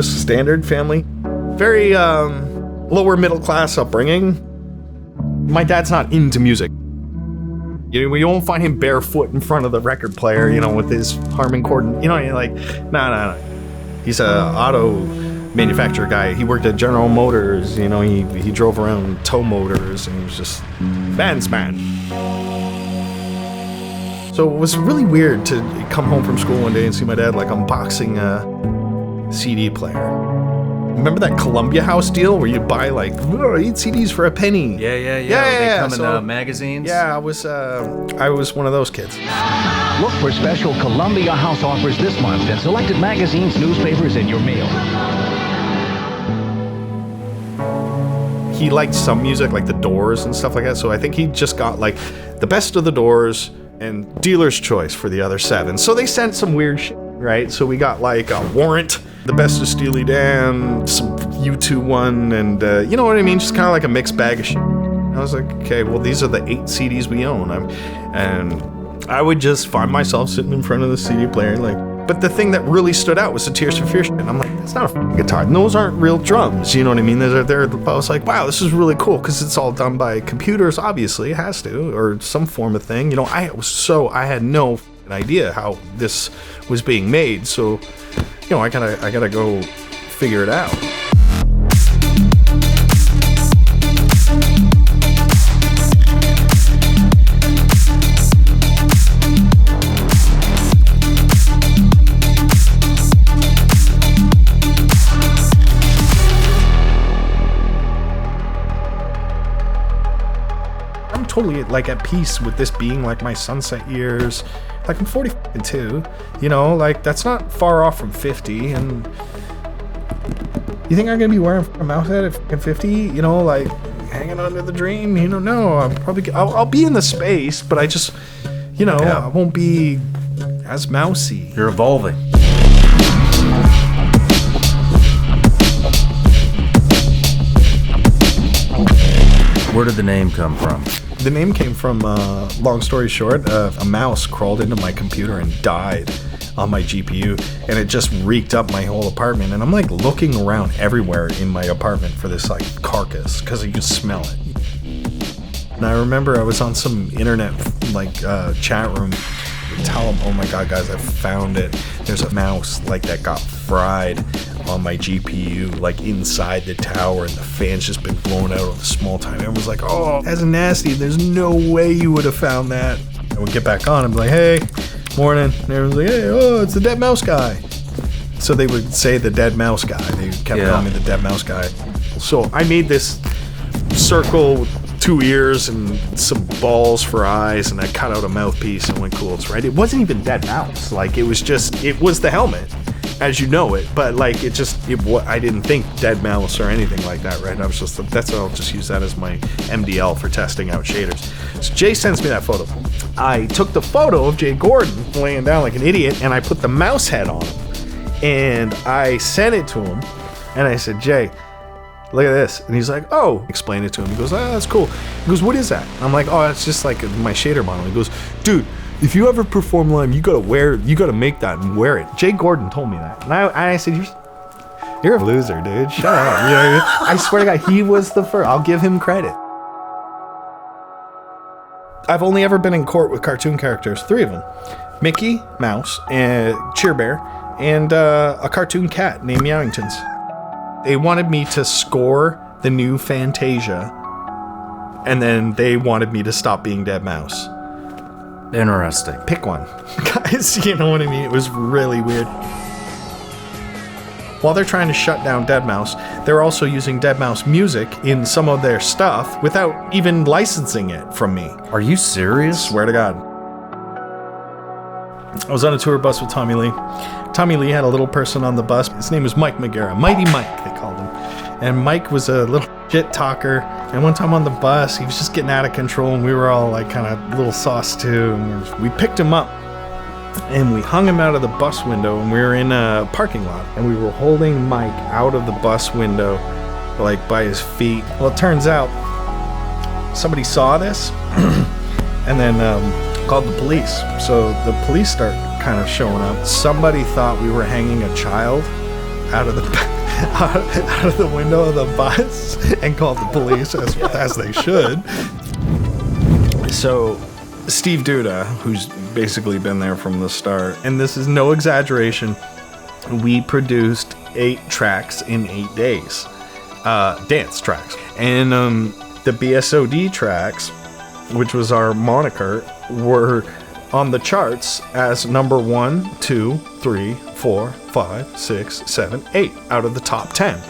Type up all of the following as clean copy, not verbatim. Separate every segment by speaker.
Speaker 1: just standard family. Very lower middle class upbringing. My dad's not into music. You won't find him barefoot in front of the record player, with his harmonicord. No. He's a auto manufacturer guy. He worked at General Motors. He drove around tow motors, and he was just man's man. So it was really weird to come home from school one day and see my dad unboxing a CD player. Remember that Columbia House deal where you buy 8 CDs for a penny?
Speaker 2: Yeah. They come in magazines.
Speaker 1: Yeah, I was one of those kids.
Speaker 3: Look for special Columbia House offers this month in selected magazines, newspapers, and your mail.
Speaker 1: He liked some music, like the Doors and stuff like that. So I think he just got the best of the Doors and Dealer's Choice for the other 7. So they sent some weird shit, right? So we got a Warrant, the best of Steely Dan, some U2 one, and you know what I mean? Just kind of like a mixed bag of shit. I was like, okay, well, these are the 8 CDs we own. And I would just find myself sitting in front of the CD player, but the thing that really stood out was the Tears for Fears shit. And I'm like, that's not a guitar. And those aren't real drums. You know what I mean? I was like, wow, this is really cool because it's all done by computers. Obviously, it has to, or some form of thing. I had no idea how this was being made. So, I gotta go figure it out. I'm totally at peace with this being my sunset years. I'm 42, that's not far off from 50, and you think I'm gonna be wearing a mouse head at 50, hanging on to the dream? No, I'll be in the space, but I just, I won't be as mousy.
Speaker 2: You're evolving. Where did the name come from?
Speaker 1: The name came from, long story short, a mouse crawled into my computer and died on my GPU, and it just reeked up my whole apartment. And I'm looking around everywhere in my apartment for this carcass because you can smell it. And I remember I was on some internet chat room. Tell them, oh my god, guys, I found it. There's a mouse that got fried on my GPU, inside the tower, and the fan's just been blown out of the small time. Everyone's like, oh, that's nasty. There's no way you would have found that. I would get back on and be like, hey, morning. And everyone's like, hey, oh, it's the Deadmau5 guy. So they would say the Deadmau5 guy. They kept calling me the Deadmau5 guy. So I made this circle with 2 ears and some balls for eyes, and I cut out a mouthpiece and went, cool, it's right. It wasn't even Deadmau5. It was the helmet, as you know it, but I didn't think Deadmau5 or anything like that, right? I was just, I'll just use that as my MDL for testing out shaders. So Jay sends me that photo. I took the photo of Jay Gordon laying down like an idiot, and I put the mouse head on him, and I sent it to him, and I said, Jay, look at this. And he's like, oh, explain it to him. He goes, that's cool. He goes, what is that? And I'm like, oh, it's just my shader model. He goes, dude, if you ever perform live, you gotta make that and wear it. Jay Gordon told me that. And I said, you're a loser, dude. Shut up. I swear to God, he was the first. I'll give him credit. I've only ever been in court with cartoon characters, 3 of them. Mickey Mouse, Cheer Bear, and a cartoon cat named Meowingtons. They wanted me to score the new Fantasia, and then they wanted me to stop being Deadmau5.
Speaker 2: Interesting.
Speaker 1: Pick one. Guys, you know what I mean? It was really weird. While they're trying to shut down Deadmau5, they're also using Deadmau5 music in some of their stuff without even licensing it from me.
Speaker 2: Are you serious?
Speaker 1: Swear to God. I was on a tour bus with Tommy Lee. Tommy Lee had a little person on the bus. His name was Mike McGarrett. Mighty Mike, they called him. And Mike was a little shit talker. And one time on the bus, he was just getting out of control, and we were all kind of a little sauced too. And we picked him up, and we hung him out of the bus window, and we were in a parking lot, and we were holding Mike out of the bus window, by his feet. Well, it turns out somebody saw this, and then called the police. So the police start kind of showing up. Somebody thought we were hanging a child out of the out of the window of the bus and called the police as they should. So Steve Duda, who's basically been there from the start, and this is no exaggeration, we produced 8 tracks in 8 days, dance tracks, and the BSOD tracks, which was our moniker, were on the charts as number 1, 2, 3, 4, 5, 6, 7, 8 out of the top 10.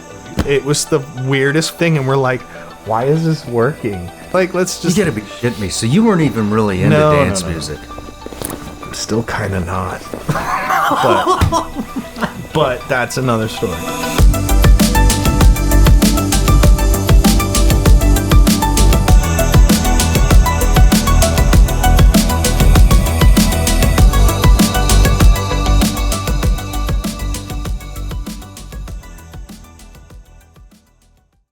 Speaker 1: It was the weirdest thing, and we're like, why is this working? Like, let's just...
Speaker 2: You gotta be shitting me. So you weren't even really into dance music?
Speaker 1: Still kind of not. But that's another story.